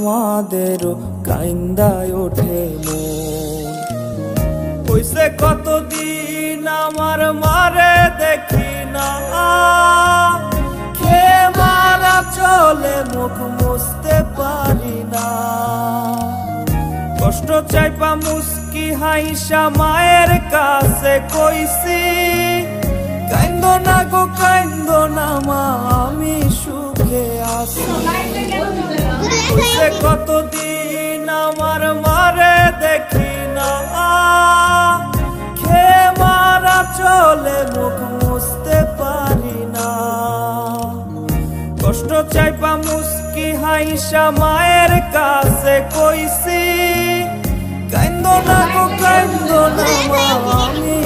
আমাদেরও কাইন্দায় ওঠে মন। হইছে কতদিন আমার মারে দেখি না, খেয়ে মারা চলে মুখ মুছতে পারি না। কষ্ট চাইপা মুস্কি হাইসা মায়ের কাছে কইছি, কাইন্দো না গো কাইন্দো না মা, আমি সুখে আছি। হইছে কতদিন আমার মারে দেখি না, খেয়ে মারা চলে মুখ মুছতে পারি না। কষ্ট চাইপা মুস্কি হাইসা মায়ের কাছে কইছি, কাইন্দো না গো কাইন্দো না মা, আমি